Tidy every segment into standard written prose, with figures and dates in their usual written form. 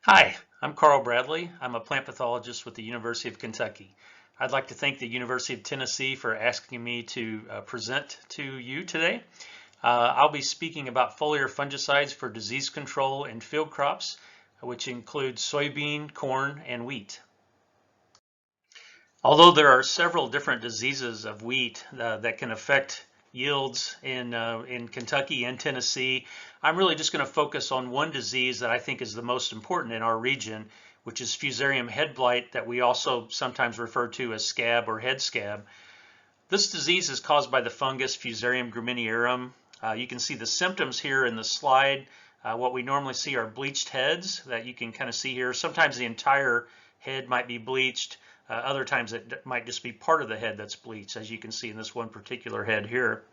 Hi, I'm Carl Bradley. I'm a plant pathologist with the University of Kentucky. I'd like to thank the University of Tennessee for asking me to present to you today. I'll be speaking about foliar fungicides for disease control in field crops, which include soybean, corn, and wheat. Although there are several different diseases of wheat that can affect yields in Kentucky and Tennessee, I'm really just going to focus on one disease that I think is the most important in our region, which is Fusarium head blight, that we also sometimes refer to as scab or head scab. This disease is caused by the fungus Fusarium graminearum. You can see the symptoms here in the slide. What we normally see are bleached heads that you can kind of see here. Sometimes the entire head might be bleached. Other times it might just be part of the head that's bleached, as you can see in this one particular head here.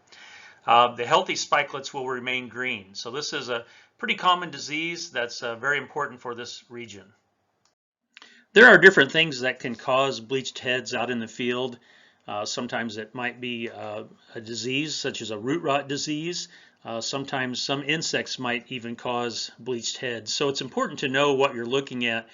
The healthy spikelets will remain green. So this is a pretty common disease that's very important for this region. There are different things that can cause bleached heads out in the field. Sometimes it might be a disease such as a root rot disease. Sometimes some insects might even cause bleached heads. So it's important to know what you're looking at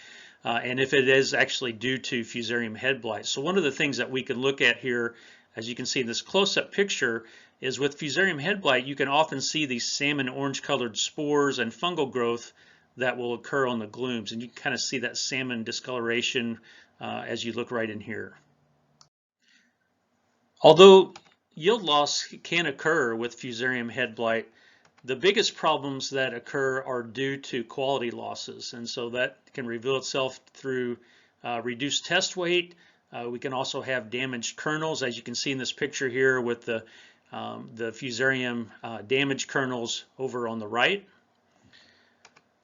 and if it is actually due to Fusarium head blight. So one of the things that we can look at here, as you can see in this close-up picture, is with Fusarium head blight, you can often see these salmon orange colored spores and fungal growth that will occur on the glooms. And you can kind of see that salmon discoloration as you look right in here. Although yield loss can occur with Fusarium head blight, the biggest problems that occur are due to quality losses, and so that can reveal itself through reduced test weight. We can also have damaged kernels, as you can see in this picture here with the Fusarium damaged kernels over on the right.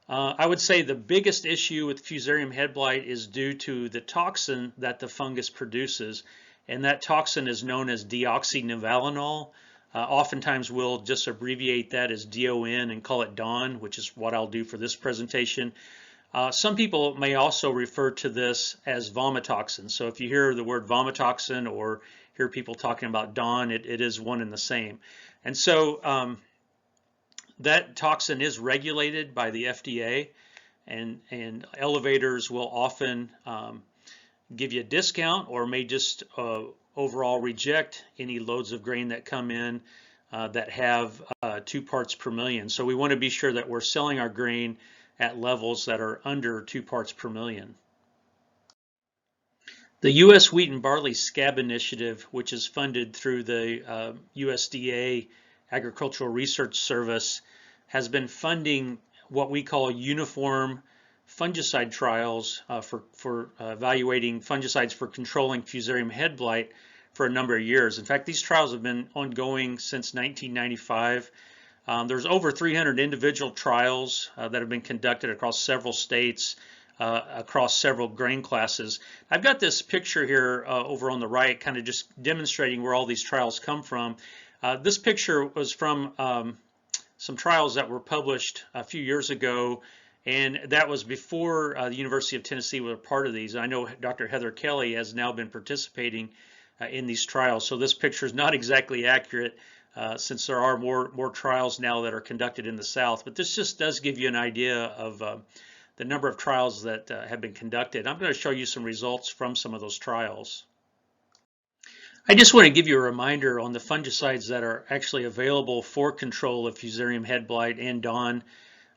I would say the biggest issue with Fusarium head blight is due to the toxin that the fungus produces, and that toxin is known as deoxynivalenol. Oftentimes we'll just abbreviate that as DON and call it DON, which is what I'll do for this presentation. Some people may also refer to this as vomitoxin. So if you hear the word vomitoxin or hear people talking about DON, it is one and the same. And so that toxin is regulated by the FDA, and elevators will often give you a discount or may just overall reject any loads of grain that come in that have 2 parts per million. So we want to be sure that we're selling our grain at levels that are under 2 parts per million. The U.S. Wheat and Barley Scab Initiative, which is funded through the USDA Agricultural Research Service, has been funding what we call uniform fungicide trials for evaluating fungicides for controlling Fusarium head blight for a number of years. In fact, these trials have been ongoing since 1995. There's over 300 individual trials that have been conducted across several states, across several grain classes. I've got this picture here over on the right, kind of just demonstrating where all these trials come from. This picture was from some trials that were published a few years ago, and that was before the University of Tennessee was a part of these. I know Dr. Heather Kelly has now been participating in these trials, so this picture is not exactly accurate since there are more trials now that are conducted in the South, but this just does give you an idea of the number of trials that have been conducted. I'm going to show you some results from some of those trials. I just want to give you a reminder on the fungicides that are actually available for control of Fusarium head blight and DON.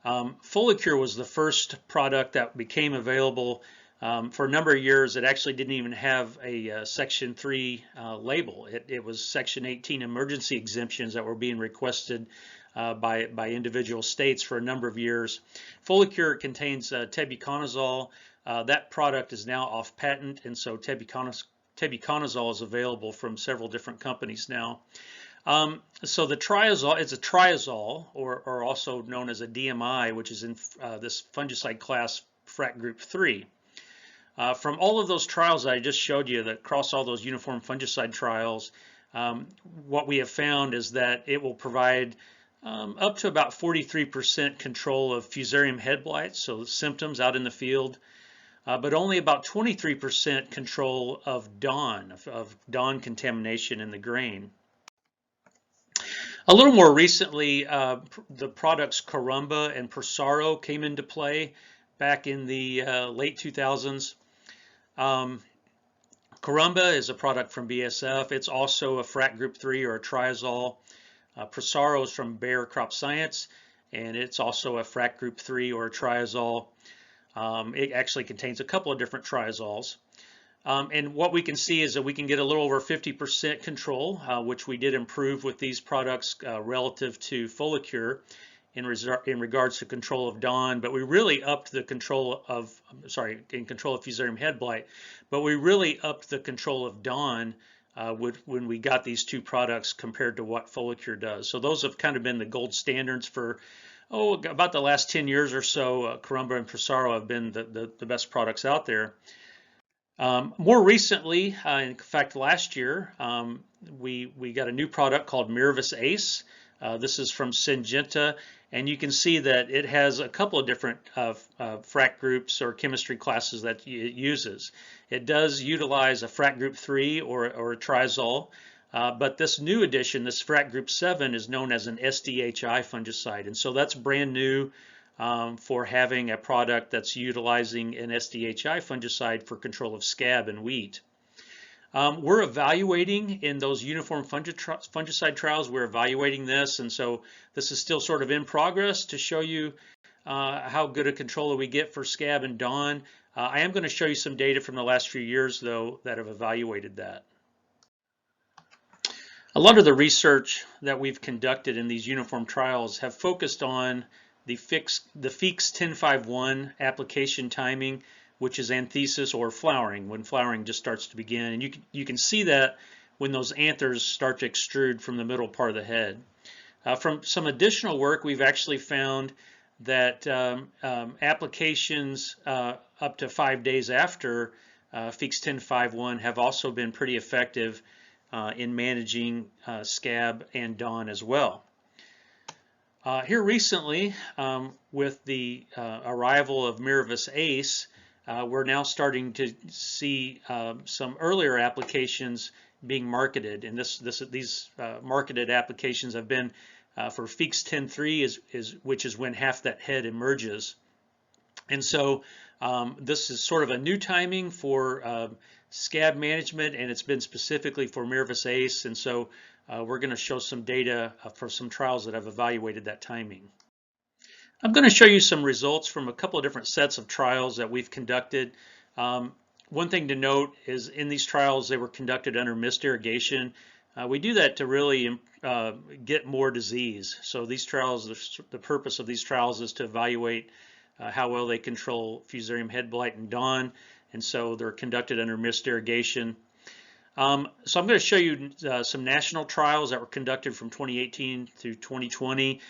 Foliar was the first product that became available. For a number of years, it actually didn't even have a Section 3 label. It was Section 18 emergency exemptions that were being requested by individual states for a number of years. Foliar contains tebuconazole. That product is now off patent, and so tebuconazole is available from several different companies now. So the triazole, it's a triazole, or also known as a DMI, which is in this fungicide class FRAC group 3. From all of those trials that I just showed you, that across all those uniform fungicide trials, what we have found is that it will provide up to about 43% control of Fusarium head blight, so symptoms out in the field, but only about 23% control of DON contamination in the grain. A little more recently, the products Carumba and Prosaro came into play. back in the late 2000s. Carumba is a product from BASF. It's also a frac group 3 or a triazole. Prosaro is from Bayer Crop Science, and it's also a frac group 3 or a triazole. It actually contains a couple of different triazoles. And what we can see is that we can get a little over 50% control, which we did improve with these products relative to Foliar in regards to control of DON, but we really upped the control of, in control of Fusarium head blight, but we really upped the control of DON when we got these two products compared to what Foliar does. So those have kind of been the gold standards for, about the last 10 years or so. Carumba and Prosaro have been the best products out there. More recently, in fact, last year, we got a new product called Miravis Ace. This is from Syngenta, and you can see that it has a couple of different frac groups or chemistry classes that it uses. It does utilize a frac group 3 or a triazole, but this new addition, this frac group 7, is known as an SDHI fungicide, and so that's brand new for having a product that's utilizing an SDHI fungicide for control of scab and wheat. We're evaluating in those uniform fungicide trials, we're evaluating this, and so this is still sort of in progress to show you how good a controller we get for scab and DON. I am going to show you some data from the last few years, though, that have evaluated that. A lot of the research that we've conducted in these uniform trials have focused on the FEEX 1051 application timing, which is anthesis or flowering, when flowering just starts to begin. And you can see that when those anthers start to extrude from the middle part of the head. From some additional work, we've actually found that applications up to 5 days after FEEX 1051 have also been pretty effective in managing scab and DON as well. Here recently, with the arrival of Miravis Ace, we're now starting to see some earlier applications being marketed, and these marketed applications have been for FEEX 10.3, which is when half that head emerges. And so this is sort of a new timing for scab management, and it's been specifically for Miravis Ace, and so we're going to show some data for some trials that have evaluated that timing. I'm going to show you some results from a couple of different sets of trials that we've conducted. One thing to note is in these trials, they were conducted under mist irrigation. We do that to really get more disease. So these trials, the purpose of these trials is to evaluate how well they control Fusarium head blight and DON, and so they're conducted under mist irrigation. So I'm going to show you some national trials that were conducted from 2018 through 2020.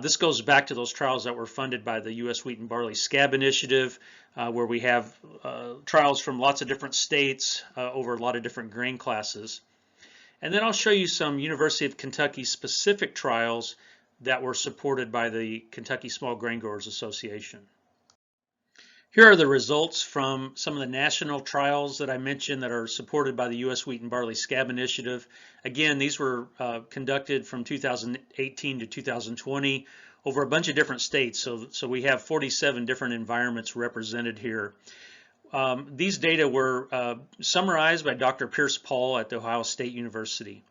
This goes back to those trials that were funded by the U.S. Wheat and Barley Scab Initiative, where we have trials from lots of different states over a lot of different grain classes. And then I'll show you some University of Kentucky specific trials that were supported by the Kentucky Small Grain Growers Association. Here are the results from some of the national trials that I mentioned that are supported by the U.S. Wheat and Barley Scab Initiative. Again, these were conducted from 2018 to 2020 over a bunch of different states. So we have 47 different environments represented here. These data were summarized by Dr. Pierce Paul at the Ohio State University.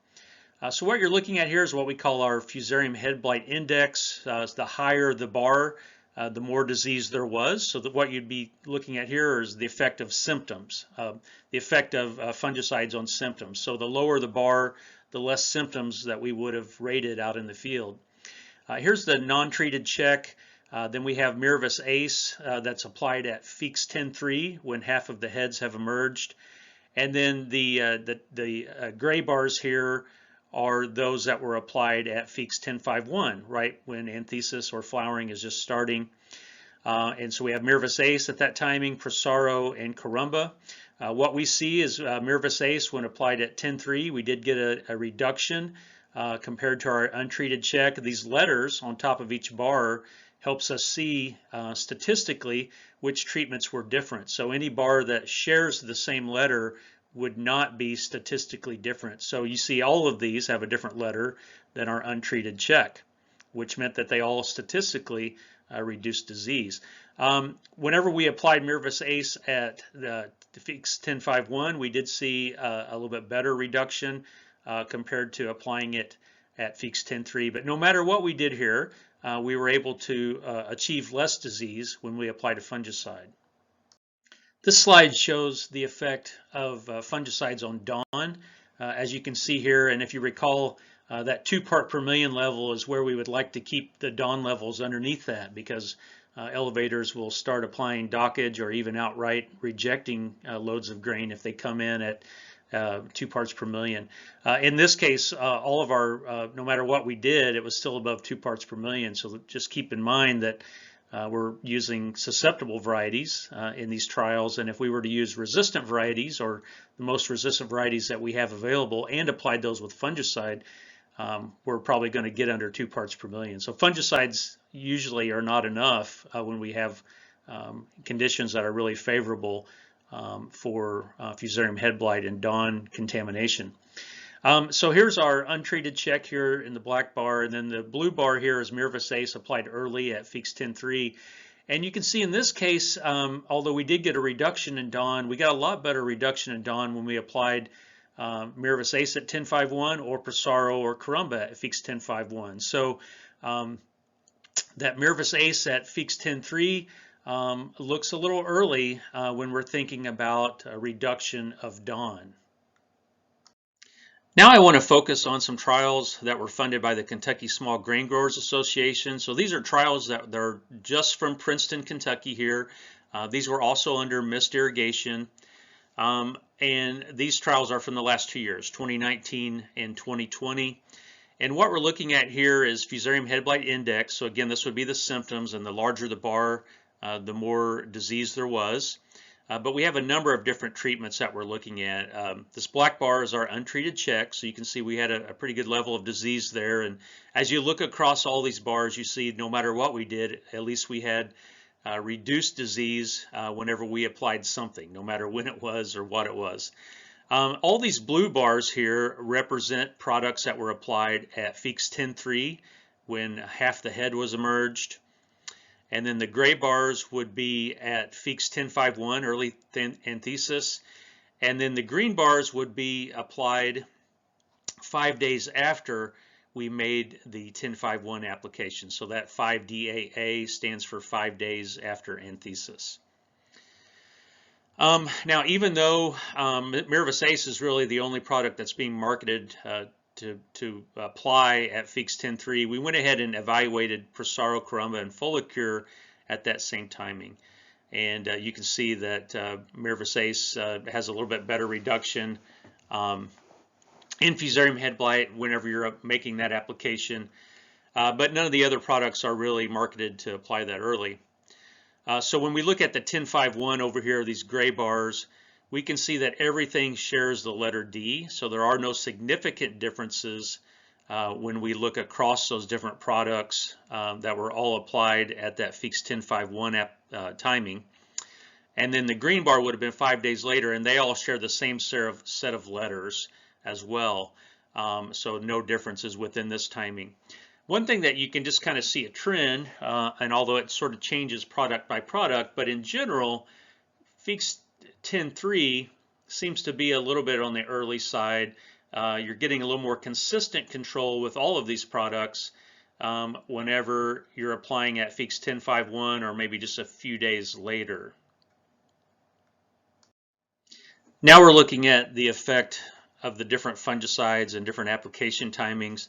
So what you're looking at here is what we call our Fusarium head blight index. The higher the bar, the more disease there was. So that what you'd be looking at here is the effect of symptoms, the effect of fungicides on symptoms. So the lower the bar, the less symptoms that we would have rated out in the field. Here's the non-treated check. Then we have Miravis Ace that's applied at FEEX 10.3 when half of the heads have emerged. And then the gray bars here are those that were applied at FEEX 10.5.1, right when anthesis or flowering is just starting. And so we have Miravis Ace at that timing, Prosaro, and Carumba. What we see is Miravis Ace, when applied at 10.3, we did get a reduction compared to our untreated check. These letters on top of each bar helps us see statistically which treatments were different. So any bar that shares the same letter would not be statistically different. So you see all of these have a different letter than our untreated check, which meant that they all statistically reduce disease. Whenever we applied Mirvis Ace at the Feeks 1051, we did see a little bit better reduction compared to applying it at Feeks 10.3. But no matter what we did here, we were able to achieve less disease when we applied a fungicide. This slide shows the effect of fungicides on DAWN. As you can see here, and if you recall, that 2 part per million level is where we would like to keep the DAWN levels underneath that, because elevators will start applying dockage or even outright rejecting loads of grain if they come in at 2 parts per million. In this case, all of our, no matter what we did, it was still above 2 parts per million. So just keep in mind that we're using susceptible varieties in these trials, and if we were to use resistant varieties, or the most resistant varieties that we have available, and applied those with fungicide, we're probably going to get under 2 parts per million. So fungicides usually are not enough when we have conditions that are really favorable for Fusarium head blight and DAWN contamination. So here's our untreated check here in the black bar, and then the blue bar here is Mirvis Ace applied early at Feeks 10.3. And you can see in this case, although we did get a reduction in DAWN, we got a lot better reduction in DAWN when we applied Mirvis Ace at 10.5.1 or Prosaro or Carumba at Feeks 10.5.1. So that Mirvis Ace at Feeks 10.3 looks a little early when we're thinking about a reduction of DAWN. Now I want to focus on some trials that were funded by the Kentucky Small Grain Growers Association. So these are trials that are just from Princeton, Kentucky here. These were also under mist irrigation. And these trials are from the last 2 years, 2019 and 2020. And what we're looking at here is Fusarium head blight index. So again, this would be the symptoms, and the larger the bar, the more disease there was. But we have a number of different treatments that we're looking at. This black bar is our untreated check, so you can see we had a pretty good level of disease there. And as you look across all these bars, you see no matter what we did, at least we had reduced disease whenever we applied something, no matter when it was or what it was. All these blue bars here represent products that were applied at Feeks 10.3 when half the head was emerged. And then the gray bars would be at Feeks 10.5.1, early anthesis. And then the green bars would be applied 5 days after we made the 10.5.1 application. So that 5DAA stands for 5 days after anthesis. Now, even though Mirvis Ace is really the only product that's being marketed to apply at Feeks 10.3, we went ahead and evaluated Prosaro, Carumba, and Foliar at that same timing. And you can see that Mirvis Ace has a little bit better reduction in Fusarium head blight whenever you're making that application. But none of the other products are really marketed to apply that early. So when we look at the 10.5.1 over here, these gray bars, we can see that everything shares the letter D, so there are no significant differences when we look across those different products that were all applied at that Feeks 10.5.1 timing. And then the green bar would have been 5 days later, and they all share the same set of letters as well, so no differences within this timing. One thing that you can just kind of see a trend, and although it sort of changes product by product, but in general, Feeks 10.3 seems to be a little bit on the early side. You're getting a little more consistent control with all of these products whenever you're applying at Feeks 10.5.1 or maybe just a few days later. Now we're looking at the effect of the different fungicides and different application timings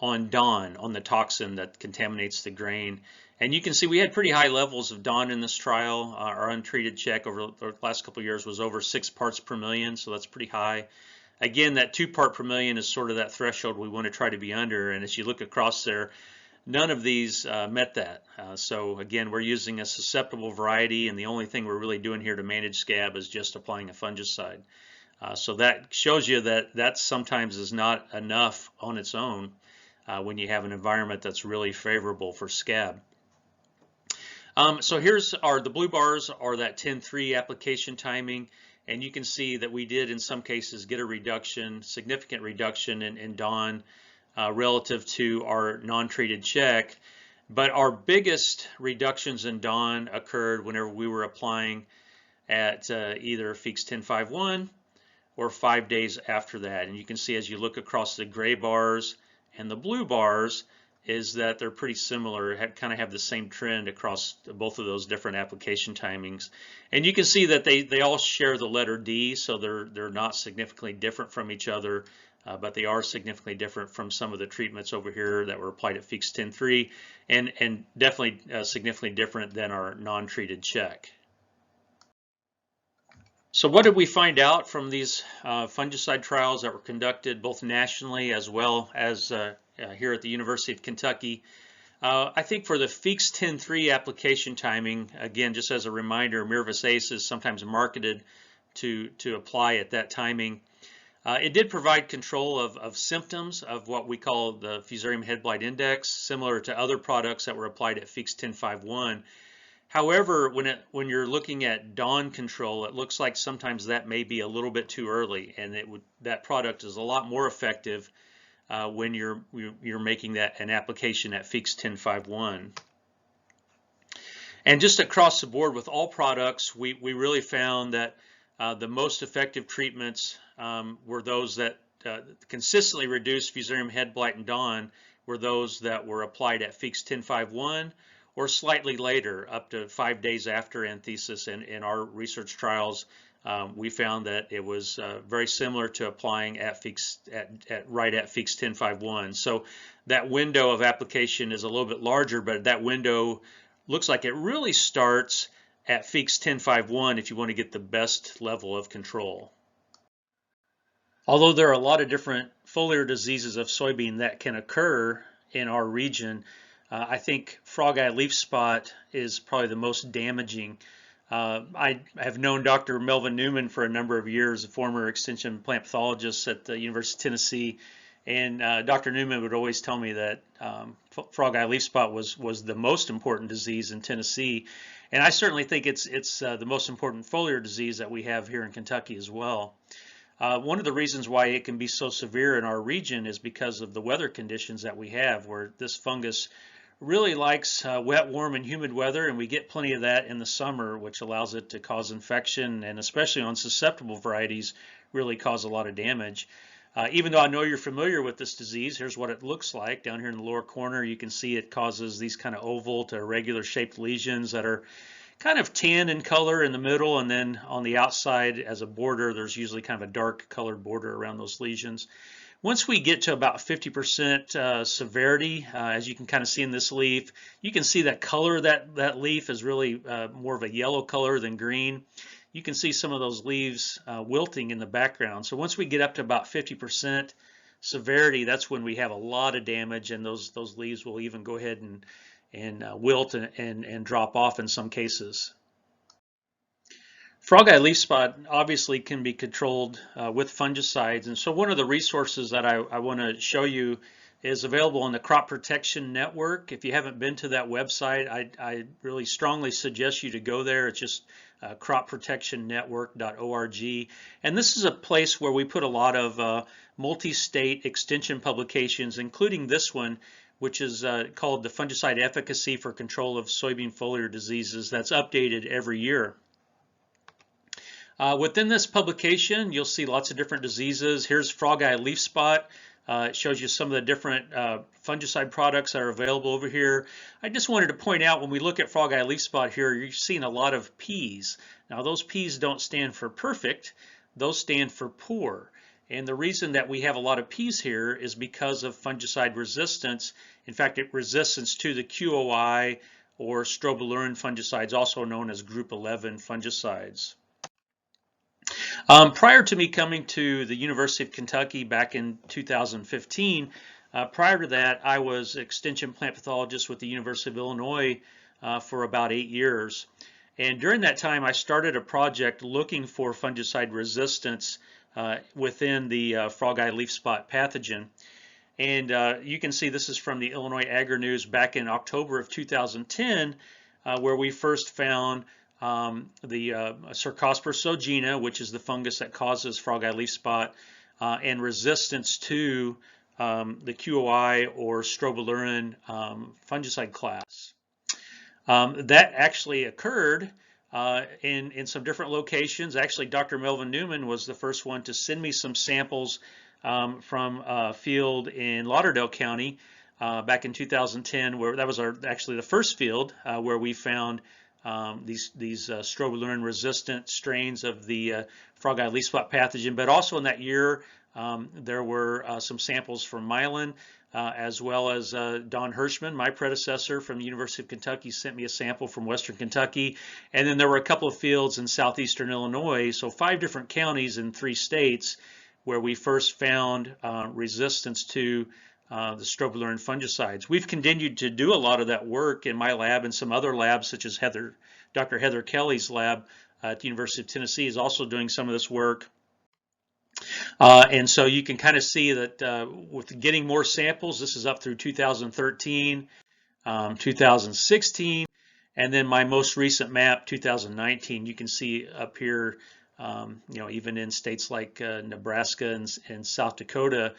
on DAWN, on the toxin that contaminates the grain. And you can see we had pretty high levels of DAWN in this trial. Our untreated check over the last couple of years was over 6 parts per million, so that's pretty high. Again, that 2 part per million is sort of that threshold we want to try to be under, and as you look across there, none of these met that. So again, we're using a susceptible variety, and the only thing we're really doing here to manage scab is just applying a fungicide. So that shows you that that sometimes is not enough on its own when you have an environment that's really favorable for scab. So here's the blue bars are that 10.3 application timing, and you can see that we did in some cases get a reduction, significant reduction in DAWN relative to our non-treated check. But our biggest reductions in DON occurred whenever we were applying at either Feeks 1051 or 5 days after that. And you can see as you look across the gray bars and the blue bars is that they're pretty similar, kind of have the same trend across both of those different application timings. And you can see that they all share the letter D, so they're not significantly different from each other, but they are significantly different from some of the treatments over here that were applied at Feeks 10.3, and definitely significantly different than our non-treated check. So what did we find out from these fungicide trials that were conducted both nationally as well as here at the University of Kentucky? I think for the Feeks 10.3 application timing, again, just as a reminder, Miravis Ace is sometimes marketed to apply at that timing. It did provide control of symptoms of what we call the Fusarium head blight index, similar to other products that were applied at Feeks 10.5.1. However, when you're looking at DON control, it looks like sometimes that may be a little bit too early, and that product is a lot more effective when you're making an application at Feeks 10.5.1. And just across the board with all products, we really found that the most effective treatments were those that consistently reduced Fusarium head blight and DON were those that were applied at Feeks 10.5.1 or slightly later, up to 5 days after anthesis. And in our research trials, we found that it was very similar to applying at Feeks right at Feeks 10.5.1. So that window of application is a little bit larger, but that window looks like it really starts at Feeks 10.5.1 if you want to get the best level of control. Although there are a lot of different foliar diseases of soybean that can occur in our region, I think frog eye leaf spot is probably the most damaging. I have known Dr. Melvin Newman for a number of years, a former extension plant pathologist at the University of Tennessee, and Dr. Newman would always tell me that frog eye leaf spot was the most important disease in Tennessee, and I certainly think it's the most important foliar disease that we have here in Kentucky as well. One of the reasons why it can be so severe in our region is because of the weather conditions that we have, where this fungus really likes wet, warm, and humid weather, and we get plenty of that in the summer, which allows it to cause infection, and especially on susceptible varieties, really cause a lot of damage. Even though I know you're familiar with this disease, here's what it looks like. Down here in the lower corner, you can see it causes these kind of oval to irregular shaped lesions that are kind of tan in color in the middle, and then on the outside as a border, there's usually kind of a dark colored border around those lesions. Once we get to about 50% severity, as you can kind of see in this leaf, you can see that color, that leaf is really more of a yellow color than green. You can see some of those leaves wilting in the background. So once we get up to about 50% severity, that's when we have a lot of damage, and those leaves will even go ahead and wilt and drop off in some cases. Frog eye leaf spot obviously can be controlled with fungicides, and so one of the resources that I want to show you is available on the Crop Protection Network. If you haven't been to that website, I really strongly suggest you to go there. It's just cropprotectionnetwork.org, and this is a place where we put a lot of multi-state extension publications, including this one, which is called the Fungicide Efficacy for Control of Soybean Foliar Diseases. That's updated every year. Within this publication, you'll see lots of different diseases. Here's frog eye leaf spot. It shows you some of the different fungicide products that are available over here. I just wanted to point out, when we look at frog eye leaf spot here, you're seeing a lot of P's. Now those P's don't stand for perfect, those stand for poor. And the reason that we have a lot of P's here is because of fungicide resistance. In fact, resistance to the QOI or strobilurin fungicides, also known as group 11 fungicides. Prior to me coming to the University of Kentucky back in 2015, prior to that, I was extension plant pathologist with the University of Illinois for about 8 years. And during that time, I started a project looking for fungicide resistance within the frog eye leaf spot pathogen. And you can see this is from the Illinois Agri-News back in October of 2010, where we first found the Cercospora sogina, which is the fungus that causes frog eye leaf spot, and resistance to the QOI or strobilurin fungicide class. That actually occurred in some different locations. Actually, Dr. Melvin Newman was the first one to send me some samples from a field in Lauderdale County back in 2010, where that was actually the first field where we found these strobilurin resistant strains of the frog-eye leaf spot pathogen. But also in that year, there were some samples from Milan, as well as Don Hirschman, my predecessor from the University of Kentucky, sent me a sample from Western Kentucky. And then there were a couple of fields in southeastern Illinois, so 5 different counties in 3 states where we first found resistance to the strobilurin fungicides. We've continued to do a lot of that work in my lab, and some other labs such as Dr. Heather Kelly's lab at the University of Tennessee is also doing some of this work. And so you can kind of see that with getting more samples, this is up through 2013, 2016, and then my most recent map, 2019, you can see up here, even in states like Nebraska and South Dakota,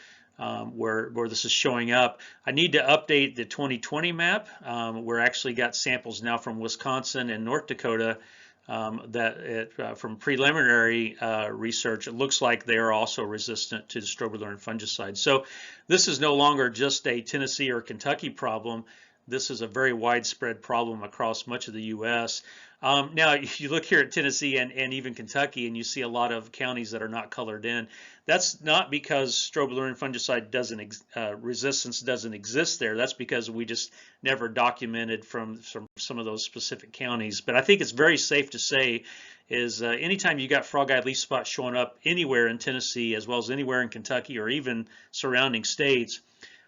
where this is showing up. I need to update the 2020 map. We're actually got samples now from Wisconsin and North Dakota from preliminary research. It looks like they are also resistant to the strobilurin fungicide. So this is no longer just a Tennessee or Kentucky problem. This is a very widespread problem across much of the U.S. Now, if you look here at Tennessee and even Kentucky, and you see a lot of counties that are not colored in, that's not because strobilurin fungicide resistance doesn't exist there. That's because we just never documented from some of those specific counties. But I think it's very safe to say is anytime you got frog-eye leaf spot showing up anywhere in Tennessee, as well as anywhere in Kentucky or even surrounding states,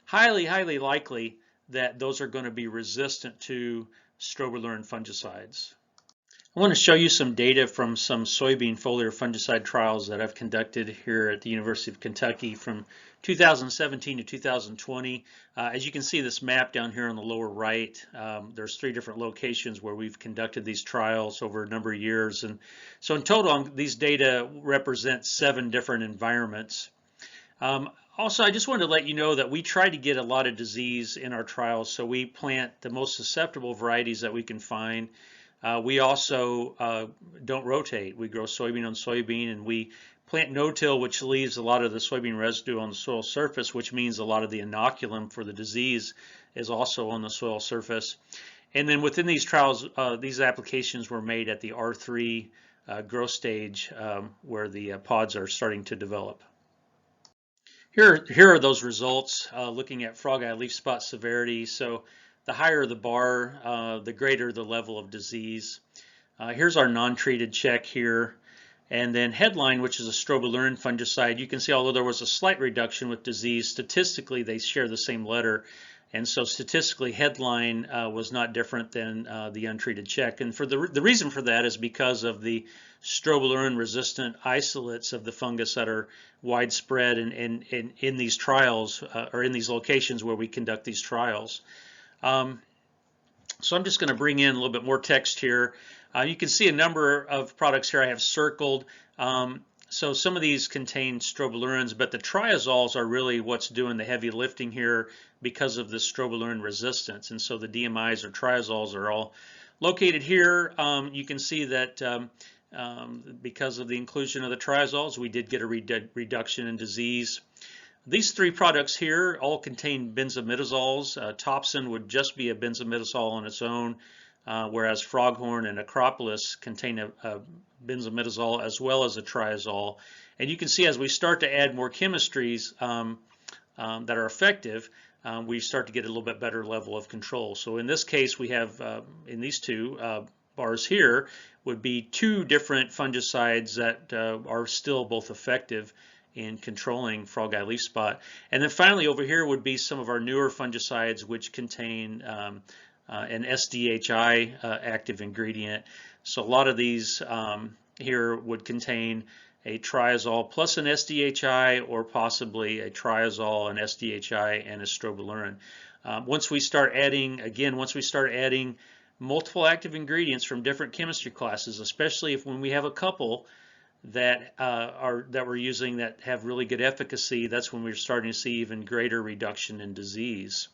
highly, highly likely that those are going to be resistant to strobilurin fungicides. I want to show you some data from some soybean foliar fungicide trials that I've conducted here at the University of Kentucky from 2017 to 2020. As you can see this map down here on the lower right, there's 3 different locations where we've conducted these trials over a number of years. And so in total, these data represent 7 different environments. Also, I just wanted to let you know that we try to get a lot of disease in our trials, so we plant the most susceptible varieties that we can find. We also don't rotate. We grow soybean on soybean, and we plant no-till, which leaves a lot of the soybean residue on the soil surface, which means a lot of the inoculum for the disease is also on the soil surface. And then within these trials, these applications were made at the R3 growth stage where the pods are starting to develop. Here are those results looking at frog-eye leaf spot severity. So the higher the bar, the greater the level of disease. Here's our non-treated check here. And then headline, which is a strobilurin fungicide, you can see although there was a slight reduction with disease, statistically they share the same letter. And so statistically headline was not different than the untreated check. And for the reason for that is because of the strobilurin resistant isolates of the fungus that are widespread in these trials or in these locations where we conduct these trials. So I'm just going to bring in a little bit more text here. You can see a number of products here I have circled. So some of these contain strobilurins, but the triazoles are really what's doing the heavy lifting here because of the strobilurin resistance. And so the DMIs or triazoles are all located here. You can see that because of the inclusion of the triazoles, we did get a reduction in disease. These 3 products here all contain benzimidazoles. Topsin would just be a benzimidazole on its own, whereas Froghorn and Acropolis contain a benzimidazole as well as a triazole. And you can see as we start to add more chemistries that are effective, we start to get a little bit better level of control. So in this case, we have in these 2 bars here would be 2 different fungicides that are still both effective in controlling frog-eye leaf spot. And then finally over here would be some of our newer fungicides which contain an SDHI active ingredient. So a lot of these here would contain a triazole plus an SDHI, or possibly a triazole, an SDHI, and a strobilurin. Once we start adding multiple active ingredients from different chemistry classes, especially when we have a couple that we're using that have really good efficacy, that's when we're starting to see even greater reduction in disease.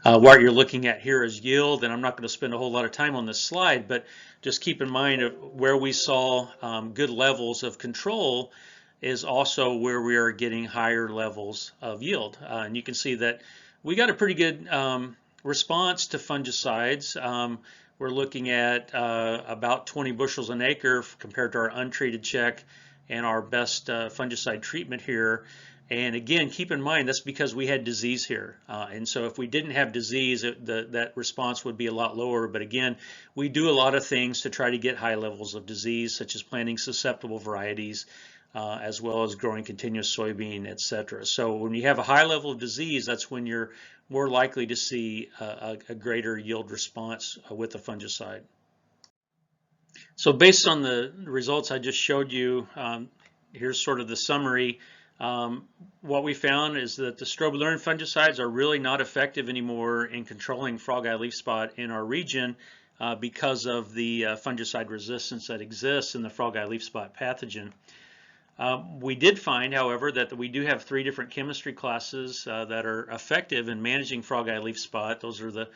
What you're looking at here is yield, and I'm not going to spend a whole lot of time on this slide, but just keep in mind where we saw good levels of control is also where we are getting higher levels of yield. And you can see that we got a pretty good response to fungicides. We're looking at about 20 bushels an acre compared to our untreated check and our best fungicide treatment here. And again, keep in mind that's because we had disease here. And so if we didn't have disease, that response would be a lot lower. But again, we do a lot of things to try to get high levels of disease, such as planting susceptible varieties, as well as growing continuous soybean, etc. So when you have a high level of disease, that's when you're more likely to see a greater yield response with a fungicide. So based on the results I just showed you, here's sort of the summary. What we found is that the strobilurin fungicides are really not effective anymore in controlling frog eye leaf spot in our region because of the fungicide resistance that exists in the frog eye leaf spot pathogen. We did find, however, that we do have 3 different chemistry classes that are effective in managing frog eye leaf spot. Those are the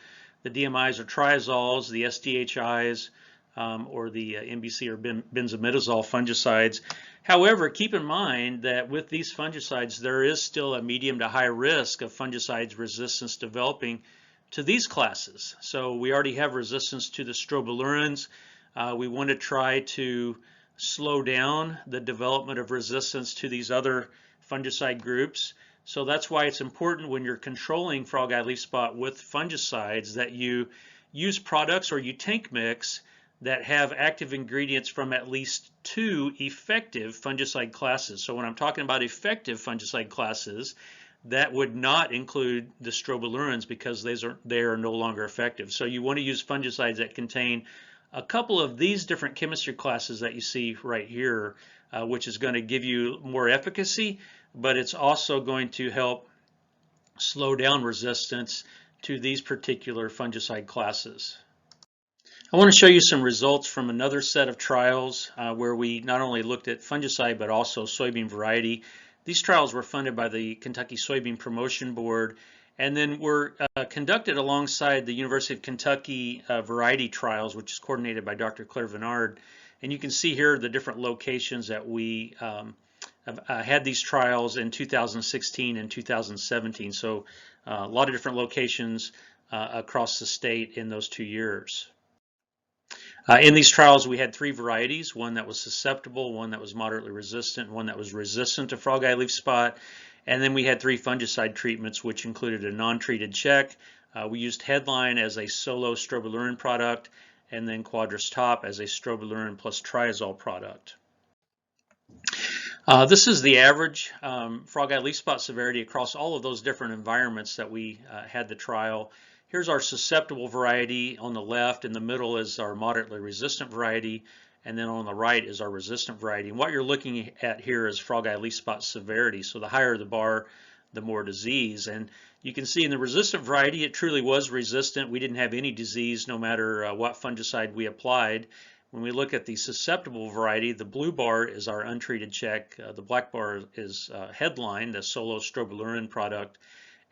DMIs or triazoles, the SDHIs, or the MBC or benzimidazole fungicides. However, keep in mind that with these fungicides, there is still a medium to high risk of fungicides resistance developing to these classes. So we already have resistance to the strobilurins. We want to try to slow down the development of resistance to these other fungicide groups. So that's why it's important when you're controlling frog eye leaf spot with fungicides that you use products or you tank mix that have active ingredients from at least 2 effective fungicide classes. So when I'm talking about effective fungicide classes, that would not include the strobilurins because they are no longer effective. So you want to use fungicides that contain a couple of these different chemistry classes that you see right here, which is going to give you more efficacy, but it's also going to help slow down resistance to these particular fungicide classes. I want to show you some results from another set of trials where we not only looked at fungicide but also soybean variety. These trials were funded by the Kentucky Soybean Promotion Board and then were conducted alongside the University of Kentucky variety trials, which is coordinated by Dr. Claire Vennard. And you can see here the different locations that we have had these trials in 2016 and 2017. So a lot of different locations across the state in those 2 years. In these trials, we had 3 varieties, one that was susceptible, one that was moderately resistant, one that was resistant to frog eye leaf spot, and then we had 3 fungicide treatments, which included a non-treated check. We used Headline as a solo strobilurin product, and then Quadris Top as a strobilurin plus triazole product. This is the average frog eye leaf spot severity across all of those different environments that we had the trial. Here's our susceptible variety on the left, in the middle is our moderately resistant variety, and then on the right is our resistant variety. And what you're looking at here is frog eye leaf spot severity. So the higher the bar, the more disease. And you can see in the resistant variety, it truly was resistant. We didn't have any disease no matter what fungicide we applied. When we look at the susceptible variety, the blue bar is our untreated check. The black bar is Headline, the solo strobilurin product.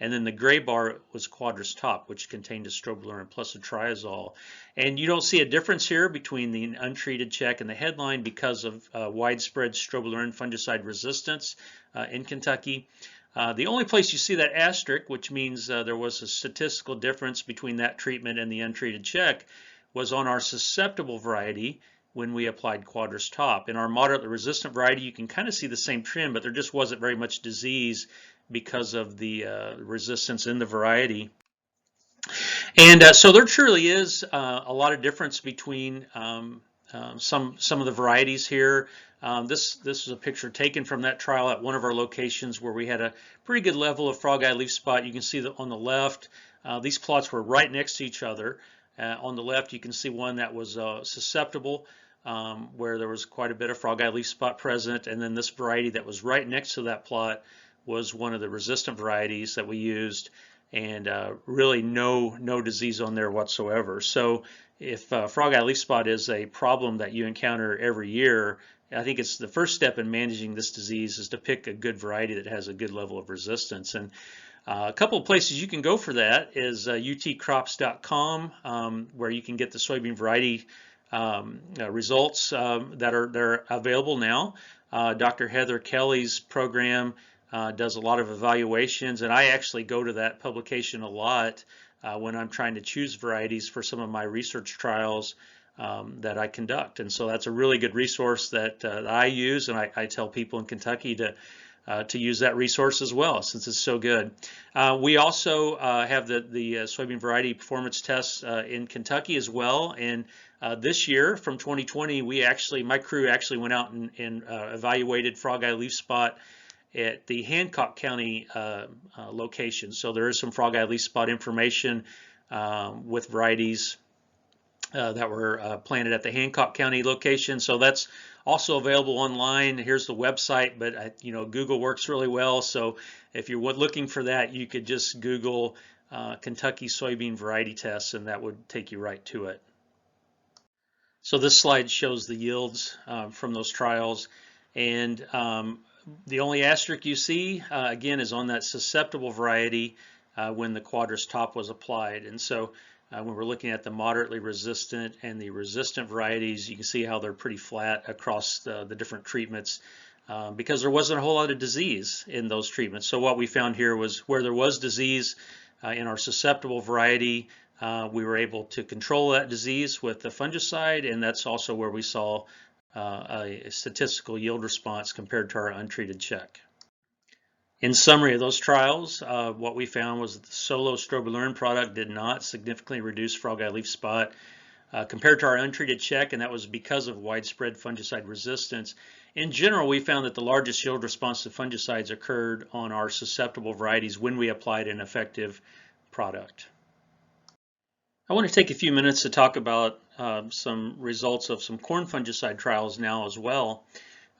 And then the gray bar was Quadris Top, which contained a strobilurin plus a triazole. And you don't see a difference here between the untreated check and the Headline because of widespread strobilurin fungicide resistance in Kentucky. The only place you see that asterisk, which means there was a statistical difference between that treatment and the untreated check, was on our susceptible variety when we applied Quadris Top. In our moderately resistant variety, you can kind of see the same trend, but there just wasn't very much disease because of the resistance in the variety. And so there truly is a lot of difference between some of the varieties here. This is a picture taken from that trial at one of our locations where we had a pretty good level of frog eye leaf spot. You can see that on the left, these plots were right next to each other. On the left, you can see one that was susceptible, where there was quite a bit of frog eye leaf spot present, and then this variety that was right next to that plot was one of the resistant varieties that we used. and really no disease on there whatsoever. So if frog eye leaf spot is a problem that you encounter every year, I think it's the first step in managing this disease is to pick a good variety that has a good level of resistance. And a couple of places you can go for that is utcrops.com, where you can get the soybean variety results that are available now. Dr. Heather Kelly's program does a lot of evaluations, and I actually go to that publication a lot when I'm trying to choose varieties for some of my research trials that I conduct. And so that's a really good resource that I use, and I tell people in Kentucky to use that resource as well, since it's so good. We also have the soybean variety performance tests in Kentucky as well. And this year, from 2020, my crew actually went out and evaluated frog eye leaf spot at the Hancock County location. So there is some frog eye leaf spot information with varieties that were planted at the Hancock County location. So that's also available online. Here's the website, but Google works really well. So if you're looking for that, you could just Google Kentucky soybean variety tests, and that would take you right to it. So this slide shows the yields from those trials, and the only asterisk you see again is on that susceptible variety when the Quadris top was applied. And so when we're looking at the moderately resistant and the resistant varieties, you can see how they're pretty flat across the different treatments because there wasn't a whole lot of disease in those treatments. So what we found here was where there was disease in our susceptible variety, we were able to control that disease with the fungicide, and that's also where we saw a statistical yield response compared to our untreated check. In summary of those trials, what we found was that the solo strobilurin product did not significantly reduce frog eye leaf spot compared to our untreated check, and that was because of widespread fungicide resistance. In general, we found that the largest yield response to fungicides occurred on our susceptible varieties when we applied an effective product. I want to take a few minutes to talk about some results of some corn fungicide trials now as well.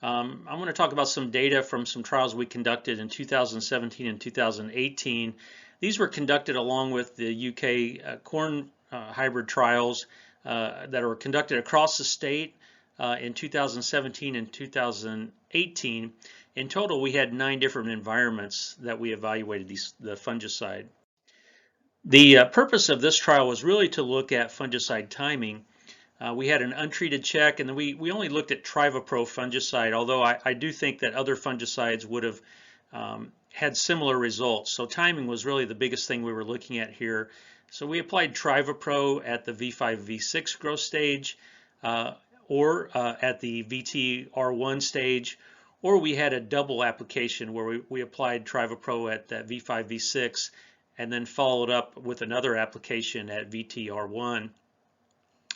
I want to talk about some data from some trials we conducted in 2017 and 2018. These were conducted along with the UK corn hybrid trials that were conducted across the state in 2017 and 2018. In total, we had 9 different environments that we evaluated the fungicide. The purpose of this trial was really to look at fungicide timing. We had an untreated check, and then we only looked at Trivapro fungicide, although I do think that other fungicides would have had similar results. So timing was really the biggest thing we were looking at here. So we applied Trivapro at the V5, V6 growth stage, or at the VTR1 stage, or we had a double application where we applied Trivapro at that V5, V6, and then followed up with another application at VTR1.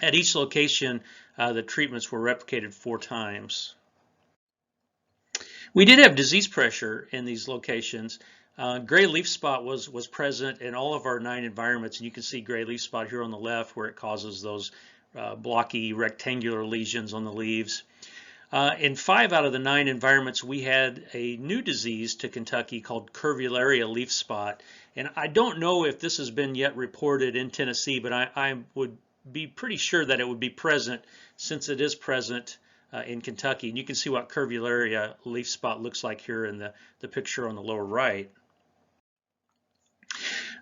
At each location, the treatments were replicated 4 times. We did have disease pressure in these locations. Gray leaf spot was present in all of our 9 environments, and you can see gray leaf spot here on the left where it causes those blocky rectangular lesions on the leaves. In 5 out of the 9 environments, we had a new disease to Kentucky called curvularia leaf spot, and I don't know if this has been yet reported in Tennessee, but I would be pretty sure that it would be present since it is present in Kentucky. And you can see what curvularia leaf spot looks like here in the picture on the lower right.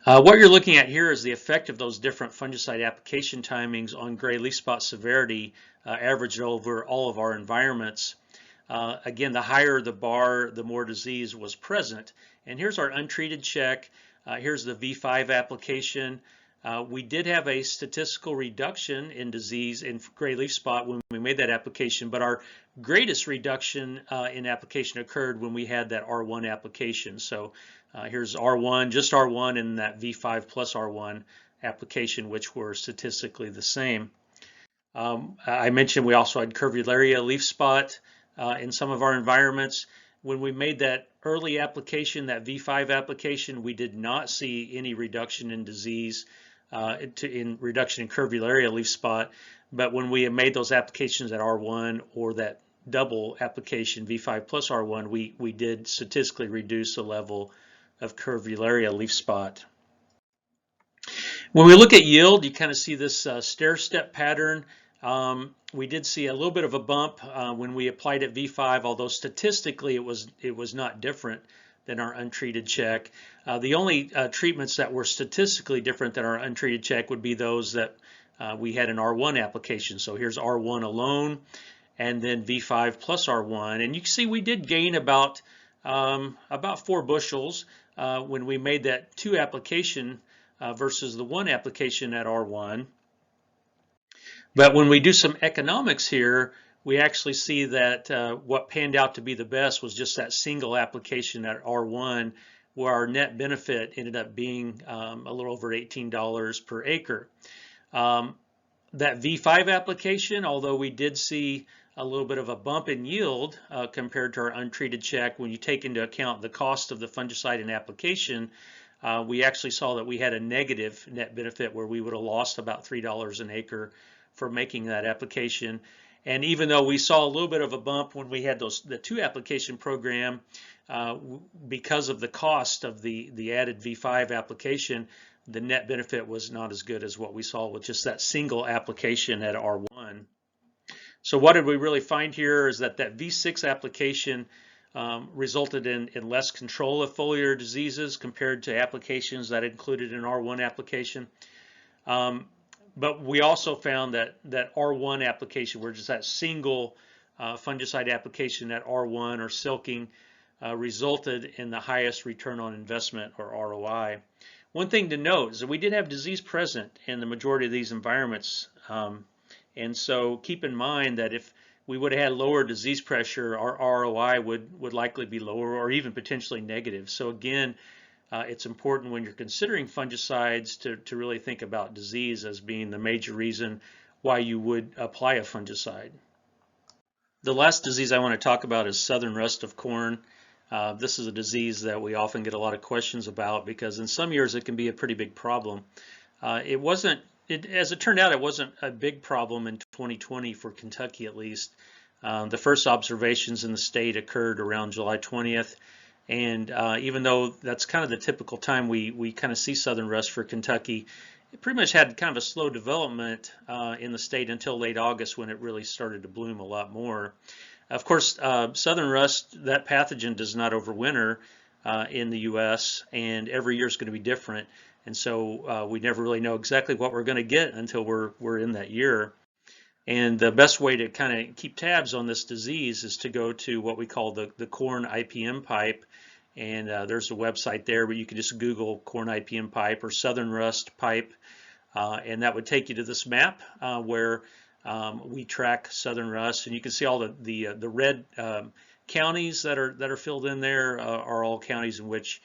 What you're looking at here is the effect of those different fungicide application timings on gray leaf spot severity averaged over all of our environments. Again, the higher the bar, the more disease was present. And here's our untreated check. Here's the V5 application. We did have a statistical reduction in disease in gray leaf spot when we made that application, but our greatest reduction in application occurred when we had that R1 application. So here's R1, just R1, and that V5 plus R1 application, which were statistically the same. I mentioned we also had curvularia leaf spot in some of our environments. When we made that early application, that V5 application, we did not see any reduction in disease. In reduction in curvularia leaf spot, but when we made those applications at R1 or that double application V5 plus R1, we did statistically reduce the level of curvularia leaf spot. When we look at yield, you kind of see this stair-step pattern. We did see a little bit of a bump when we applied at V5, although statistically it was not different than our untreated check. The only treatments that were statistically different than our untreated check would be those that we had an R1 application. So here's R1 alone, and then V5 plus R1, and you can see we did gain about 4 bushels when we made that 2 application versus the 1 application at R1. But when we do some economics here, we actually see that what panned out to be the best was just that single application at R1, where our net benefit ended up being a little over $18 per acre. That V5 application, although we did see a little bit of a bump in yield compared to our untreated check, when you take into account the cost of the fungicide and application, we actually saw that we had a negative net benefit where we would have lost about $3 an acre for making that application. And even though we saw a little bit of a bump when we had the 2 application program, because of the cost of the added V5 application, the net benefit was not as good as what we saw with just that single application at R1. So what did we really find here is that V6 application resulted in less control of foliar diseases compared to applications that included an R1 application. But we also found that R1 application, where just that single fungicide application at R1 or silking, resulted in the highest return on investment, or ROI. One thing to note is that we did have disease present in the majority of these environments. And so keep in mind that if we would have had lower disease pressure, our ROI would likely be lower or even potentially negative. So again, it's important when you're considering fungicides to really think about disease as being the major reason why you would apply a fungicide. The last disease I want to talk about is southern rust of corn. This is a disease that we often get a lot of questions about because in some years it can be a pretty big problem. As it turned out, it wasn't a big problem in 2020 for Kentucky at least. The first observations in the state occurred around July 20th. And even though that's kind of the typical time we kind of see southern rust for Kentucky, it pretty much had kind of a slow development in the state until late August when it really started to bloom a lot more. Of course, southern rust, that pathogen does not overwinter in the U.S. and every year is going to be different. And so we never really know exactly what we're going to get until we're in that year. And the best way to kind of keep tabs on this disease is to go to what we call the corn IPM pipe. And there's a website there where you can just Google corn IPM pipe or southern rust pipe. And that would take you to this map where we track southern rust. And you can see all the red counties that are filled in there are all counties in which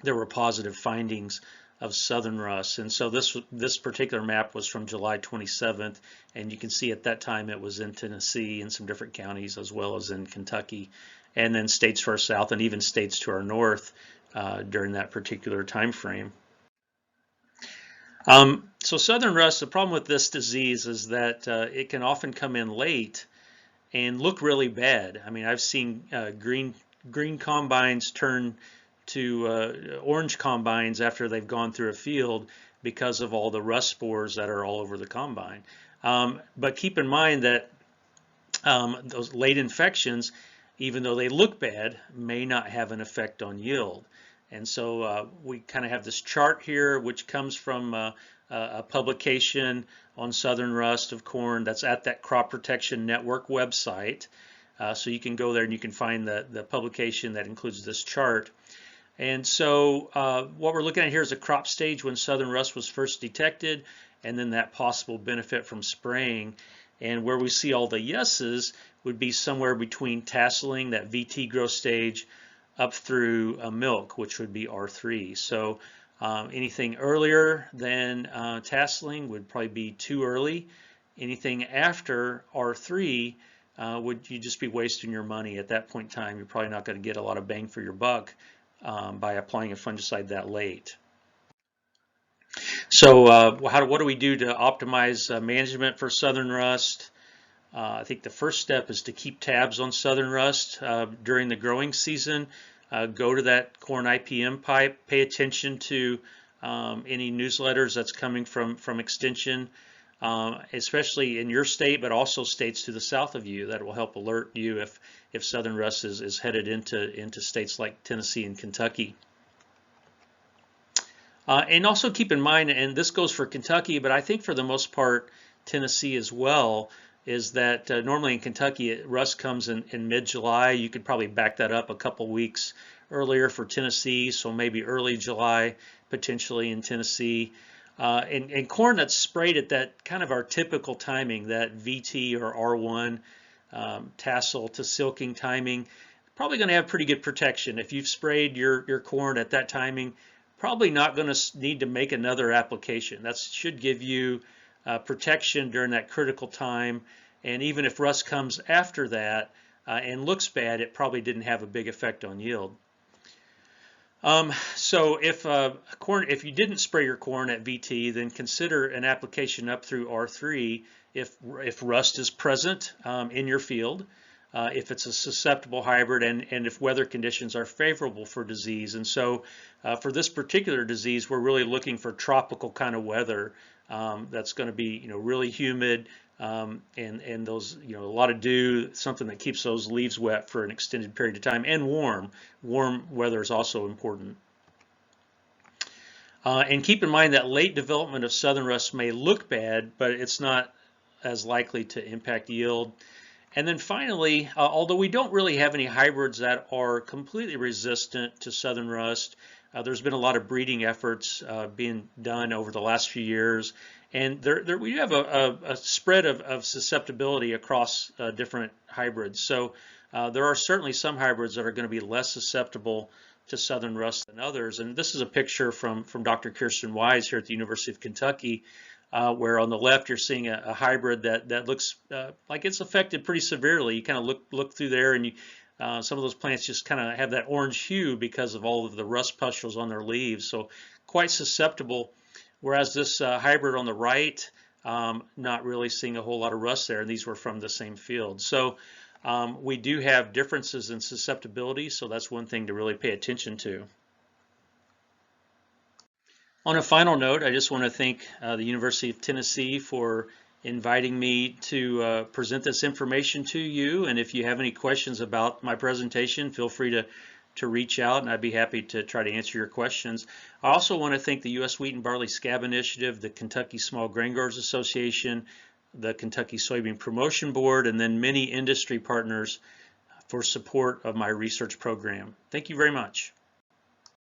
there were positive findings of southern rust. And so this particular map was from July 27th, and you can see at that time it was in Tennessee and some different counties as well as in Kentucky, and then states to our south and even states to our north during that particular time frame. So southern rust, the problem with this disease is that it can often come in late and look really bad. I mean, I've seen green combines turn to orange combines after they've gone through a field because of all the rust spores that are all over the combine. But keep in mind that those late infections, even though they look bad, may not have an effect on yield. And so we kind of have this chart here, which comes from a publication on southern rust of corn that's at that Crop Protection Network website. So you can go there and you can find the publication that includes this chart. And so what we're looking at here is a crop stage when southern rust was first detected, and then that possible benefit from spraying. And where we see all the yeses would be somewhere between tasseling, that VT growth stage, up through milk, which would be R3. So anything earlier than tasseling would probably be too early. Anything after R3 would you just be wasting your money. At that point in time, you're probably not going to get a lot of bang for your buck by applying a fungicide that late. So what do we do to optimize management for southern rust? I think the first step is to keep tabs on southern rust during the growing season. Go to that corn IPM pipe, pay attention to any newsletters that's coming from Extension, especially in your state, but also states to the south of you. That will help alert you if southern rust is headed into states like Tennessee and Kentucky. And also keep in mind, and this goes for Kentucky, but I think for the most part Tennessee as well, is that normally in Kentucky rust comes in mid-July. You could probably back that up a couple weeks earlier for Tennessee, so maybe early July potentially in Tennessee. And corn that's sprayed at that kind of our typical timing, that VT or R1 tassel to silking timing, probably going to have pretty good protection. If you've sprayed your corn at that timing, probably not going to need to make another application. That should give you protection during that critical time. And even if rust comes after that and looks bad, it probably didn't have a big effect on yield. So if you didn't spray your corn at VT, then consider an application up through R3 if rust is present in your field, if it's a susceptible hybrid, and if weather conditions are favorable for disease. And so for this particular disease, we're really looking for tropical kind of weather that's going to be really humid, and those a lot of dew, something that keeps those leaves wet for an extended period of time, and warm weather is also important. And keep in mind that late development of southern rust may look bad, but it's not as likely to impact yield. And then finally, although we don't really have any hybrids that are completely resistant to southern rust, there's been a lot of breeding efforts being done over the last few years, and we have a spread of susceptibility across different hybrids. So there are certainly some hybrids that are going to be less susceptible to southern rust than others. And this is a picture from Dr. Kirsten Wise here at the University of Kentucky, where on the left you're seeing a hybrid that looks like it's affected pretty severely. You kind of look through there, and some of those plants just kind of have that orange hue because of all of the rust pustules on their leaves, so quite susceptible. Whereas this hybrid on the right, not really seeing a whole lot of rust there, and these were from the same field. So we do have differences in susceptibility, so that's one thing to really pay attention to. On a final note, I just want to thank the University of Tennessee for inviting me to present this information to you. And if you have any questions about my presentation, feel free to reach out, and I'd be happy to try to answer your questions. I also want to thank the U.S. Wheat and Barley Scab Initiative, the Kentucky Small Grain Growers Association, the Kentucky Soybean Promotion Board, and then many industry partners for support of my research program. Thank you very much.